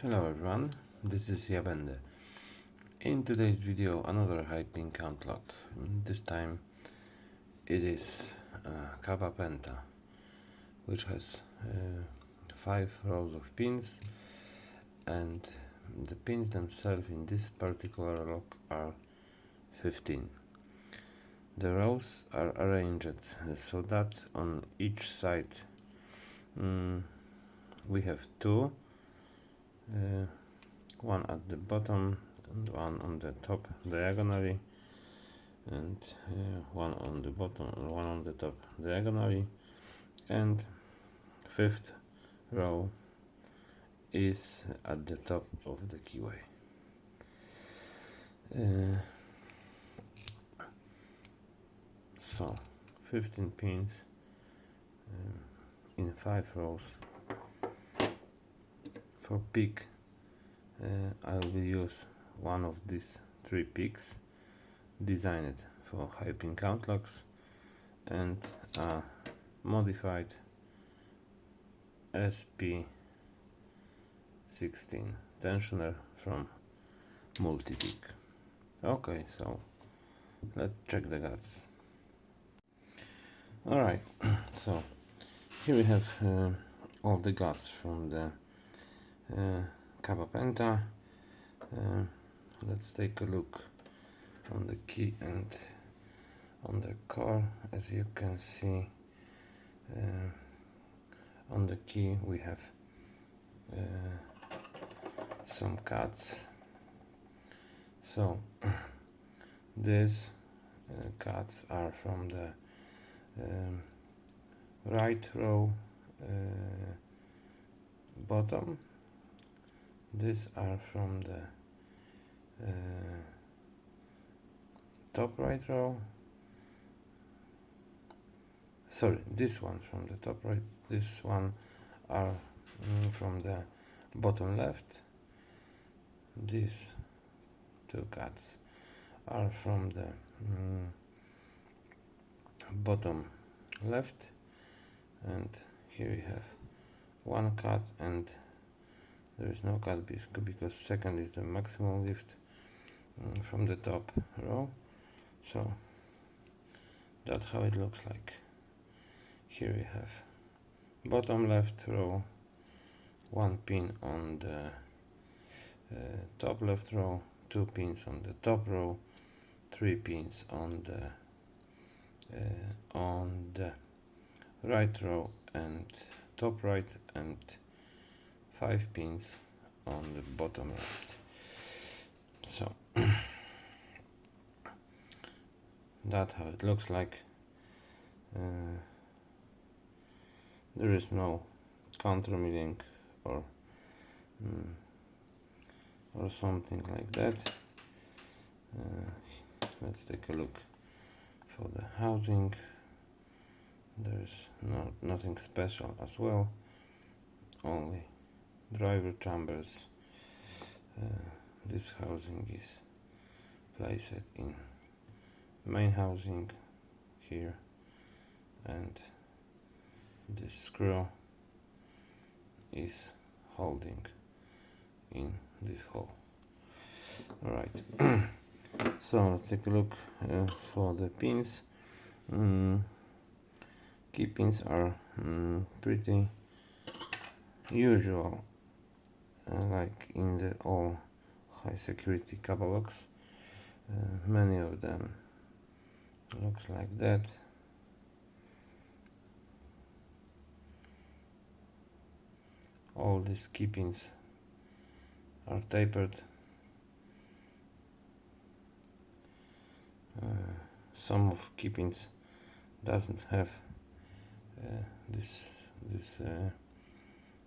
Hello everyone, this is KABA Penta. In today's video, another high pin count lock. This time it is KABA Penta, which has 5 rows of pins, and the pins themselves in this particular lock are 15. The rows are arranged so that on each side we have two. One at the bottom and one on the top diagonally, and one on the bottom and one on the top diagonally, and fifth row is at the top of the keyway. So 15 pins in 5 rows. For pick, I will use one of these 3 picks designed for high pin count locks and a modified SP16 tensioner from Multipick. Okay, so let's check the guts. Alright, so here we have all the guts from the KABA Penta. Let's take a look on the key and on the core. As you can see, on the key we have some cuts. So these cuts are from the right row bottom. These are from the top right row. Sorry, this one from the top right. This one are from the bottom left. These 2 cuts are from the bottom left, and here we have 1 cut, and there is no cut because second is the maximum lift from the top row. So that's how it looks like. Here we have bottom left row, 1 pin on the top left row, 2 pins on the top row, 3 pins on the right row and top right, and 5 pins on the bottom left. So that's how it looks like. There is no counter milling or something like that. Let's take a look for the housing. There's nothing special as well, only driver chambers. This housing is placed in main housing here, and this screw is holding in this hole. Alright, so let's take a look for the pins. Key pins are pretty usual, like in the all high security KABA locks. Many of them looks like that. All these key pins are tapered. Some of key pins doesn't have this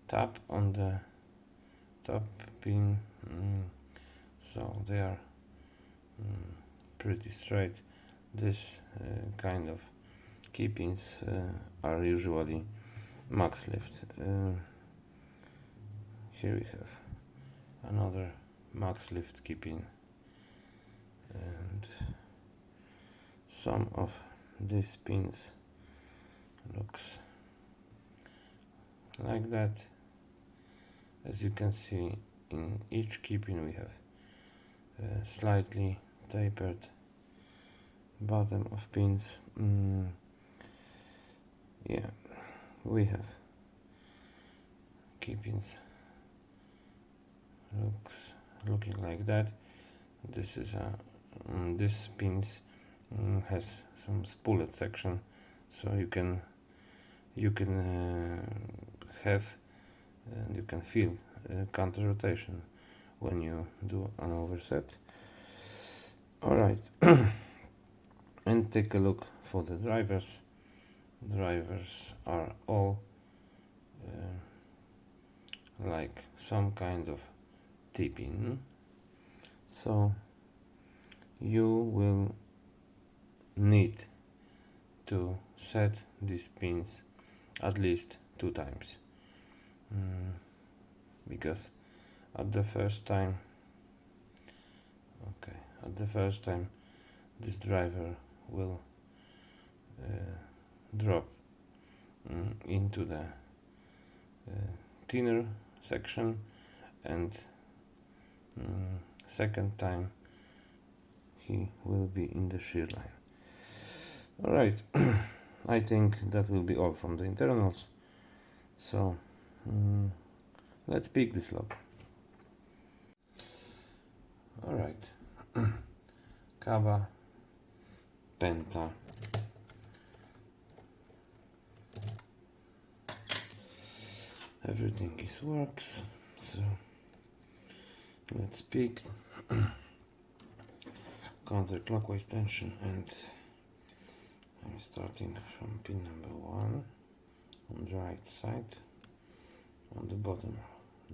tab on the top pin, so they are pretty straight. This kind of key pins are usually max lift. Here we have another max lift key pin, and some of these pins looks like that. As you can see in each key pin we have slightly tapered bottom of pins. Yeah, we have key pins looking like that. This is this pins has some spoolet section, so you can have and you can feel counter rotation when you do an overset. All right. And take a look for the drivers. Drivers are all like some kind of T-pin, so you will need to set these pins at least 2 times, because at the first time this driver will drop into the thinner section, and second time he will be in the shear line. Alright, I think that will be all from the internals, so let's pick this lock. Alright, KABA Penta. Everything works, so let's pick counterclockwise tension, and I'm starting from pin number 1 on the right side. On the bottom,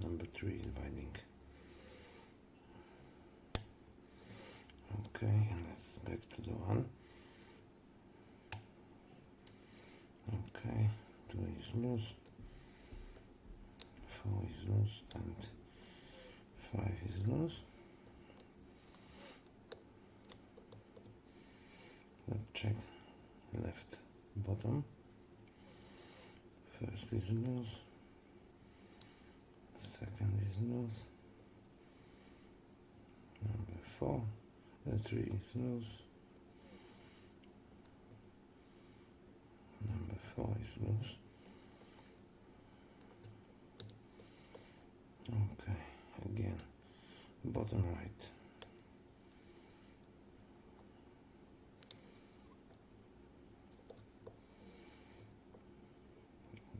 number 3 is binding. Okay, and let's back to the 1. Okay, 2 is loose, 4 is loose, and 5 is loose. Let's check left bottom. First is loose, second is loose, number 4, 3 is loose, number 4 is loose. Okay, again, bottom right.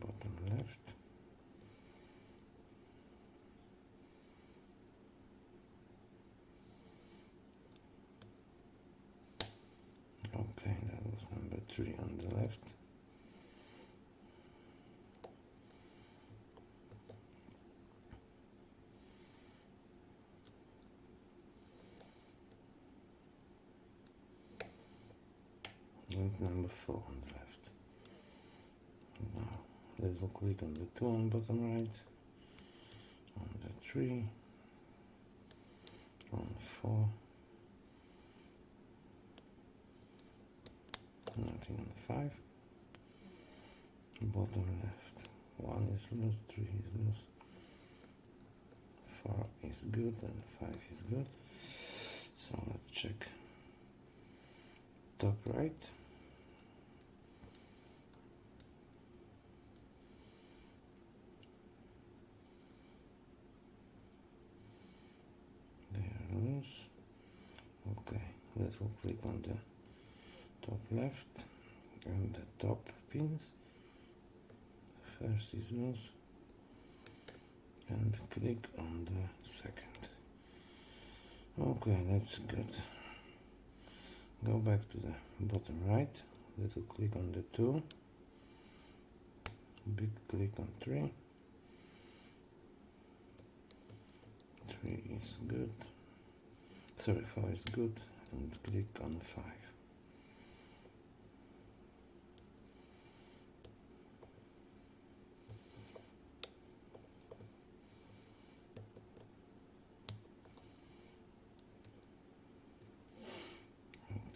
Bottom left. Okay, that was number 3 on the left. And number 4 on the left. Now double click on the 2 on bottom right, on the 3, on 4, nothing on 5, bottom left. 1 is loose, 3 is loose, 4 is good, and 5 is good. So let's check top right. Loose. Okay, let's click on the top left and the top pins. First is loose, and click on the second. Okay, that's good. Go back to the bottom right, little click on the 2, big click on 3, 3 is good. Sorry, 4 is good, and click on 5.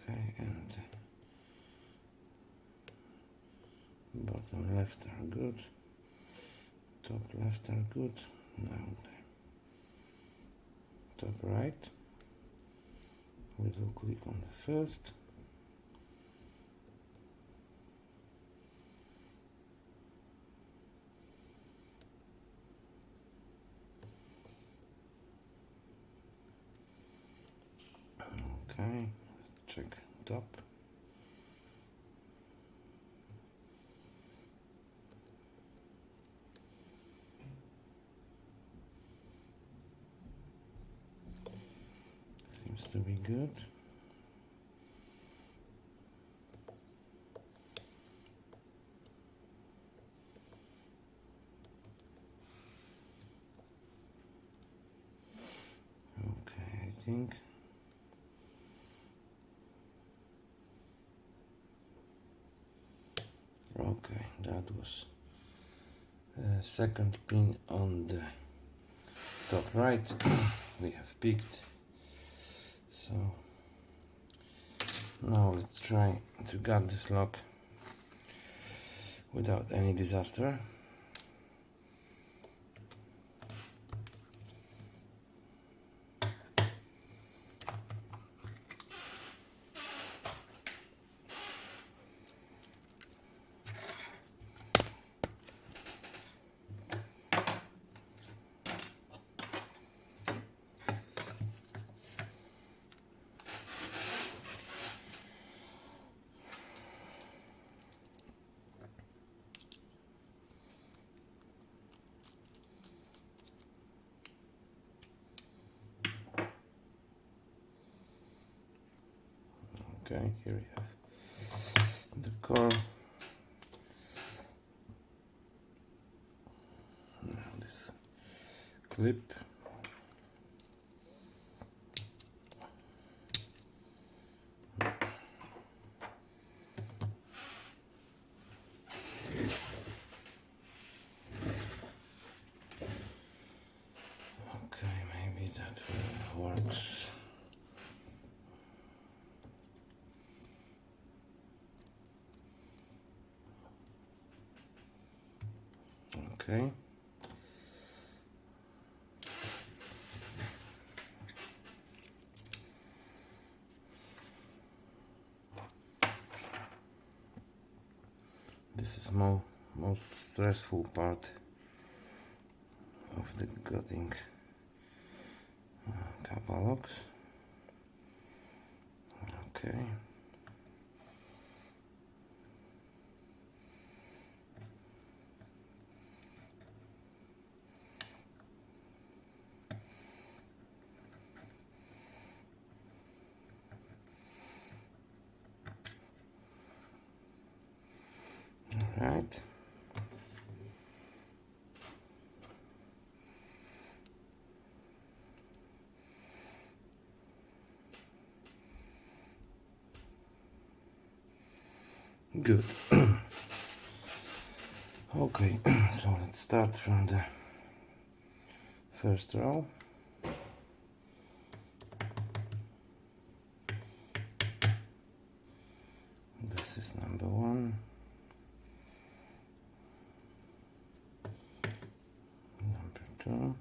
Okay, and bottom left are good, top left are good. Now top right. Little click on the first. Okay, let's check top. Seems to be good. Okay, I think. Okay, that was second pin on the top right. We have picked. So now let's try to gut this lock without any disaster. Okay, here we have the core. Now this clip. Okay, maybe that works. Okay. This is most stressful part of the gutting KABA locks. Okay. All right. Good. Okay, so let's start from the first row. This is number 1. Number 2.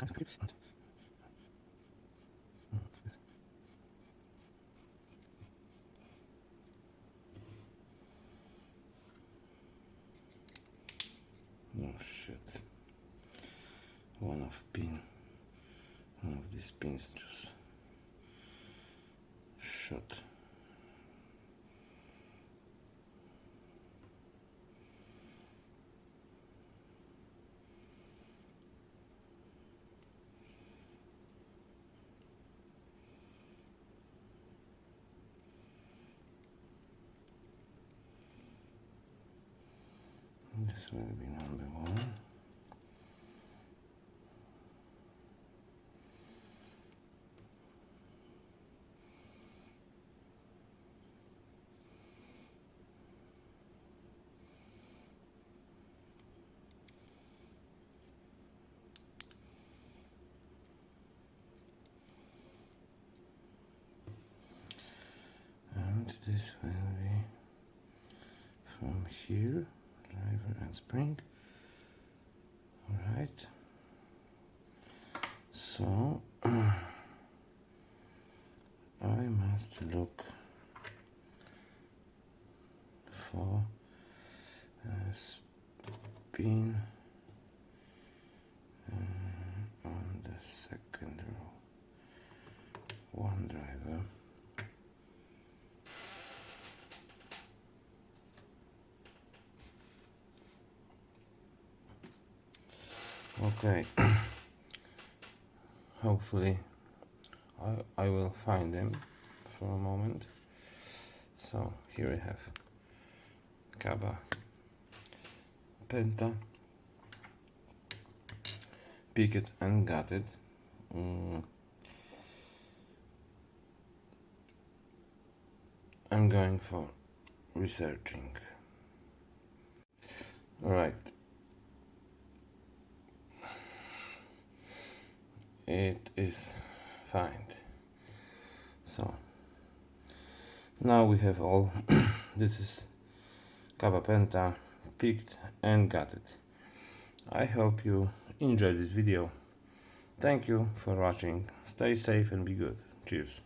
Oh shit. One of these pins just shot. This will be number 1. And this will be from here, driver and spring. Alright. So I must look for a spin on the second row. One driver. Okay. Hopefully I will find them for a moment. So here I have KABA Penta, pick it and got it. I'm going for researching. Alright. It is fine. So now we have all. This is KABA Penta, picked and got it. I hope you enjoyed this video. Thank you for watching. Stay safe and be good. Cheers.